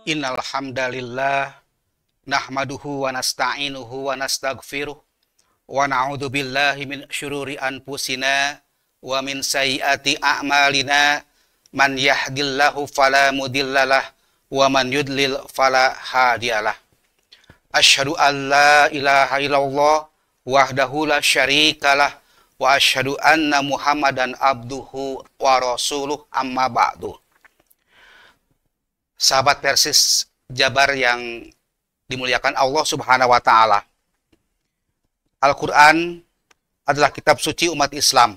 Innal hamdalillah nahmaduhu wa nasta'inuhu wa nastaghfiruh wa na'udzu billahi min syururi anfusina wa min sayyiati a'malina man yahdillahu fala mudhillalah wa man yudlil fala hadiyalah. Asyhadu an la ilaha illallah wahdahu la syarikalah wa asyhadu anna Muhammadan abduhu wa rasuluh amma ba'du. Sahabat Persis Jabar yang dimuliakan Allah Subhanahu wa taala. Al-Qur'an adalah kitab suci umat Islam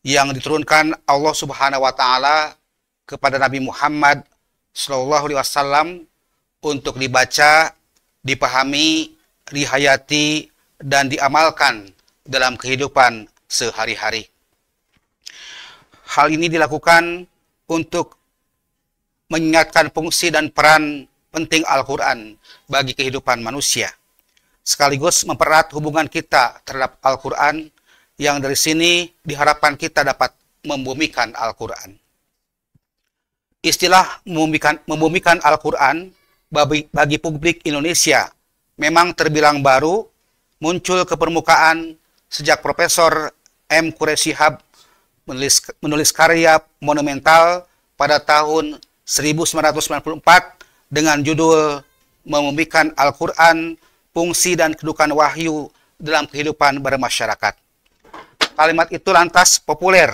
yang diturunkan Allah Subhanahu wa taala kepada Nabi Muhammad sallallahu alaihi wasallam untuk dibaca, dipahami, dihayati dan diamalkan dalam kehidupan sehari-hari. Hal ini dilakukan untuk mengingatkan fungsi dan peran penting Al-Quran bagi kehidupan manusia, sekaligus mempererat hubungan kita terhadap Al-Quran yang dari sini diharapkan kita dapat membumikan Al-Quran. Istilah membumikan Al-Quran bagi publik Indonesia memang terbilang baru, muncul ke permukaan sejak Profesor M. Quraish Shihab menulis karya monumental pada tahun 1994 dengan judul Membumikan Al-Quran, Fungsi dan Kedudukan Wahyu dalam Kehidupan Bermasyarakat. Kalimat itu lantas populer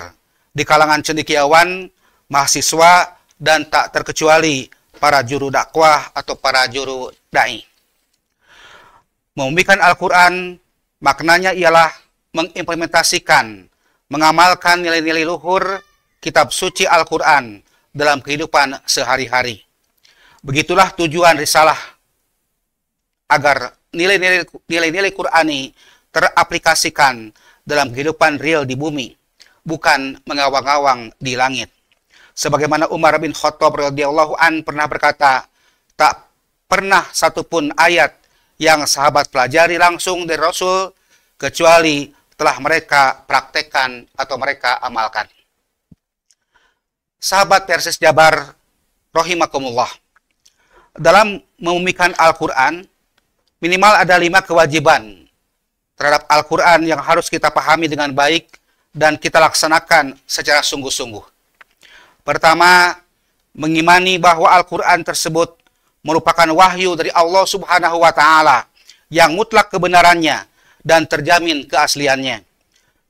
di kalangan cendekiawan, mahasiswa, dan tak terkecuali para juru dakwah atau para juru da'i. Membumikan Al-Quran maknanya ialah mengimplementasikan, mengamalkan nilai-nilai luhur kitab suci Al-Quran dalam kehidupan sehari-hari. Begitulah tujuan risalah, agar nilai-nilai Qur'ani teraplikasikan dalam kehidupan real di bumi, bukan mengawang-awang di langit. Sebagaimana Umar bin Khattab radhiyallahu an pernah berkata, tak pernah satupun ayat yang sahabat pelajari langsung dari Rasul kecuali telah mereka praktekkan atau mereka amalkan. Sahabat Persis Jabar rahimakumullah, dalam membumikan Al-Quran minimal ada 5 kewajiban terhadap Al-Quran yang harus kita pahami dengan baik dan kita laksanakan secara sungguh-sungguh. Pertama, mengimani bahwa Al-Quran tersebut merupakan wahyu dari Allah Subhanahu wa taala yang mutlak kebenarannya dan terjamin keasliannya.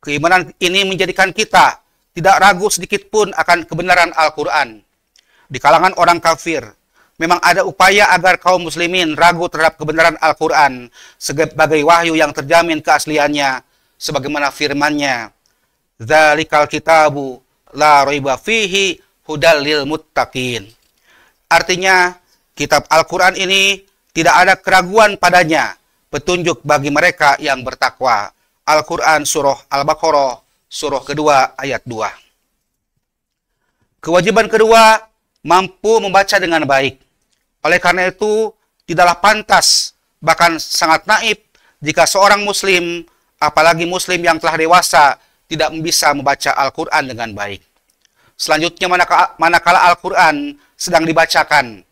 Keimanan ini menjadikan kita tidak ragu sedikit pun akan kebenaran Al-Quran. Di kalangan orang kafir, memang ada upaya agar kaum muslimin ragu terhadap kebenaran Al-Quran sebagai wahyu yang terjamin keasliannya, sebagaimana firman-Nya, "Dzalikal kitabu la raiba fihi hudal lil muttaqin." Artinya, kitab Al-Quran ini tidak ada keraguan padanya, petunjuk bagi mereka yang bertakwa. Al-Quran Surah Al-Baqarah surah kedua ayat 2. Kewajiban kedua, mampu membaca dengan baik. Oleh karena itu, tidaklah pantas, bahkan sangat naif jika seorang muslim, apalagi muslim yang telah dewasa, tidak bisa membaca Al-Quran dengan baik. Selanjutnya, manakala Al-Quran sedang dibacakan,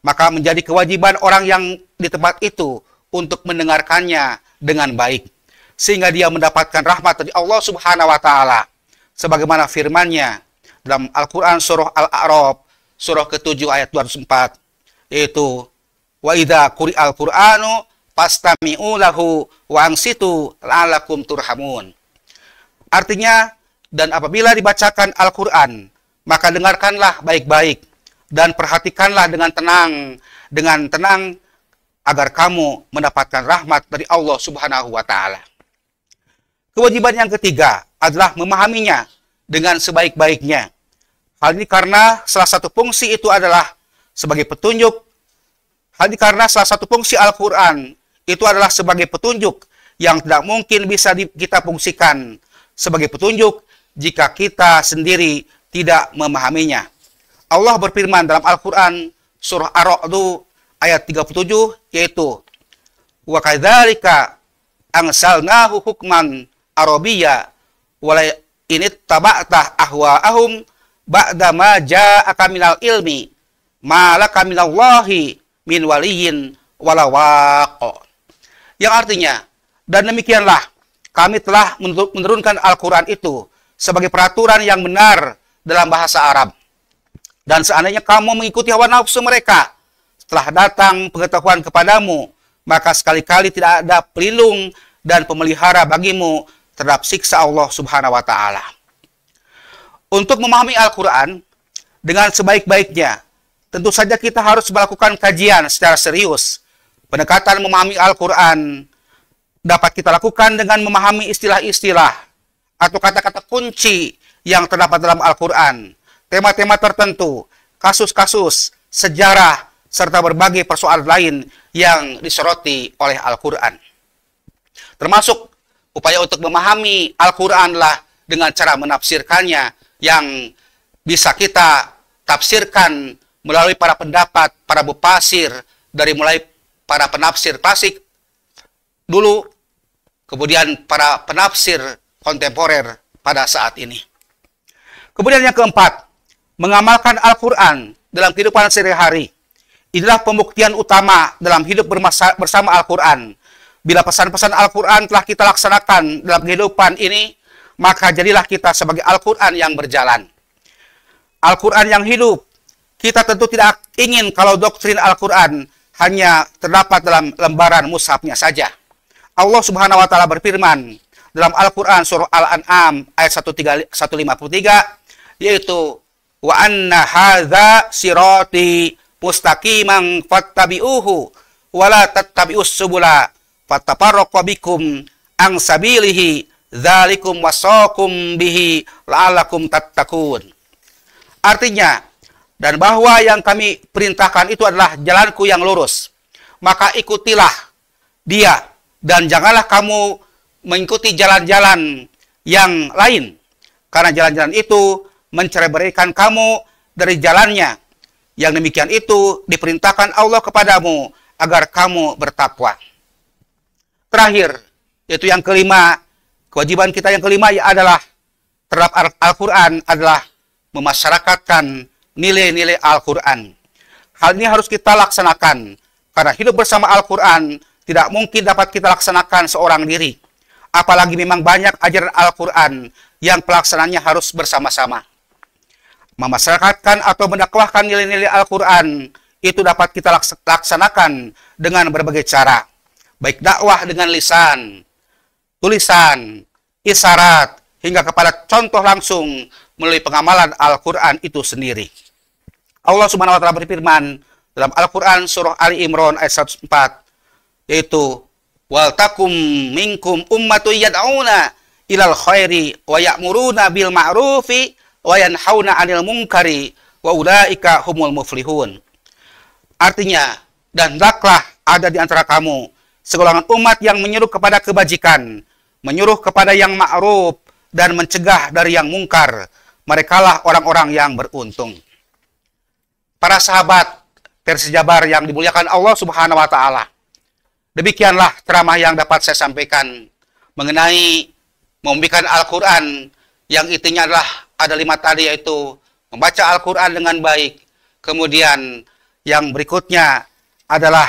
maka menjadi kewajiban orang yang di tempat itu untuk mendengarkannya dengan baik, sehingga dia mendapatkan rahmat dari Allah Subhanahu wa taala. Sebagaimana firman-Nya dalam Al-Qur'an surah Al-A'raf surah ke-7 ayat 204, yaitu wa idza quri'al Qur'anu fastami'u lahu wa ansitu la'allakum turhamun. Artinya, dan apabila dibacakan Al-Qur'an, maka dengarkanlah baik-baik dan perhatikanlah dengan tenang agar kamu mendapatkan rahmat dari Allah Subhanahu wa taala. Kewajiban yang ketiga adalah memahaminya dengan sebaik-baiknya. Hal ini karena salah satu fungsi itu adalah sebagai petunjuk. Hal ini karena salah satu fungsi Al-Quran itu adalah sebagai petunjuk yang tidak mungkin bisa kita fungsikan sebagai petunjuk jika kita sendiri tidak memahaminya. Allah berfirman dalam Al-Quran surah Ar-Ra'd ayat 37, yaitu wa kadzalika anzalnahu hukman Arabiyya wala init taba'ta ahwa'ahum ba'da ma ja'aka minal ilmi malaka minallahi min waliyin wala waq. Yang artinya, dan demikianlah kami telah menurunkan Al-Quran itu sebagai peraturan yang benar dalam bahasa Arab. Dan seandainya kamu mengikuti hawa nafsu mereka, setelah datang pengetahuan kepadamu, maka sekali-kali tidak ada pelindung dan pemelihara bagimu terhadap siksa Allah Subhanahu wa Ta'ala. Untuk memahami Al-Quran dengan sebaik-baiknya, tentu saja kita harus melakukan kajian secara serius. Pendekatan memahami Al-Quran dapat kita lakukan dengan memahami istilah-istilah atau kata-kata kunci yang terdapat dalam Al-Quran, tema-tema tertentu, kasus-kasus, sejarah, serta berbagai persoalan lain yang disoroti oleh Al-Quran. Termasuk upaya untuk memahami Al-Quranlah dengan cara menafsirkannya yang bisa kita tafsirkan melalui para pendapat, para mufasir, dari mulai para penafsir klasik dulu, kemudian para penafsir kontemporer pada saat ini. Kemudian yang keempat, mengamalkan Al-Quran dalam kehidupan sehari-hari. Inilah pembuktian utama dalam hidup bersama Al-Quran. Bila pesan-pesan Al-Quran telah kita laksanakan dalam kehidupan ini, maka jadilah kita sebagai Al-Quran yang berjalan. Al-Quran yang hidup. Kita tentu tidak ingin kalau doktrin Al-Quran hanya terdapat dalam lembaran mushafnya saja. Allah Subhanahu wa Ta'ala berfirman dalam Al-Quran surah Al-An'am ayat 153, yaitu wa anna hadza sirati mustaqiman fattabi'uhu wa la tattabi'us subula fattafarraqu bikum an sabilihi dzalikum wasaqum bihi la'allakum tattaqun. Artinya, dan bahwa yang kami perintahkan itu adalah jalanku yang lurus, maka ikutilah dia dan janganlah kamu mengikuti jalan-jalan yang lain, karena jalan-jalan itu mencerai-beraikan kamu dari jalannya. Yang demikian itu diperintahkan Allah kepadamu agar kamu bertakwa. Terakhir, yaitu yang kelima, kewajiban kita yang kelima adalah terhadap Al-Quran adalah memasyarakatkan nilai-nilai Al-Quran. Hal ini harus kita laksanakan, karena hidup bersama Al-Quran tidak mungkin dapat kita laksanakan seorang diri. Apalagi memang banyak ajaran Al-Quran yang pelaksananya harus bersama-sama. Memasyarakatkan atau mendakwahkan nilai-nilai Al-Quran itu dapat kita laksanakan dengan berbagai cara. Baik dakwah dengan lisan, tulisan, isyarat, hingga kepada contoh langsung melalui pengamalan Al-Quran itu sendiri. Allah Subhanahu wa Ta'ala berfirman dalam Al-Quran surah Ali Imran ayat 104, yaitu wal takum minkum ummatu yad'una ilal khairi wa ya'muruna bil ma'rufi wa yanhauna 'anil munkari wa ulaika humul muflihun. Artinya, dan hendaklah ada di antara kamu segolongan umat yang menyuruh kepada kebajikan, menyuruh kepada yang ma'ruf, dan mencegah dari yang mungkar. Merekalah orang-orang yang beruntung. Para sahabat versi Jabar yang dimuliakan Allah Subhanahu wa Ta'ala, demikianlah ceramah yang dapat saya sampaikan mengenai membimbingkan Al-Quran yang intinya adalah ada 5 tadi, yaitu membaca Al-Quran dengan baik. Kemudian yang berikutnya adalah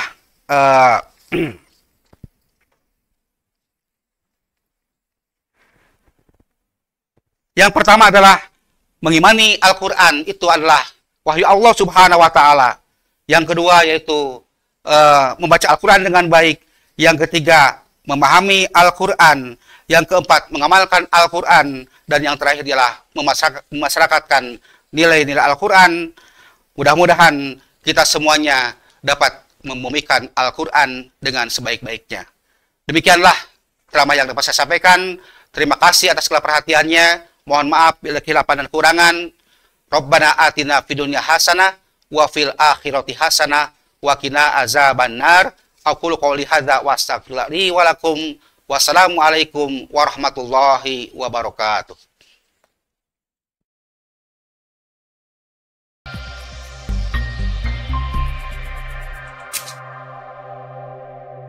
yang pertama adalah mengimani Al-Quran itu adalah wahyu Allah Subhanahu wa Ta'ala. Yang kedua yaitu membaca Al-Quran dengan baik. Yang ketiga, memahami Al-Quran. Yang keempat, mengamalkan Al-Quran. Dan yang terakhir adalah memasyarakatkan nilai-nilai Al-Quran. Mudah-mudahan kita semuanya dapat membumikan Al-Quran dengan sebaik-baiknya. Demikianlah ceramah yang dapat saya sampaikan. Terima kasih atas segala perhatiannya. Mohon maaf bila kehilapan dan kekurangan. Rabbana atina fid dunya hasanah wa fil akhirati hasanah wa qina azabannar. Aqulu qouli hadza wa astaghfirullahi wa lakum. Wassalamualaikum warahmatullahi wabarakatuh.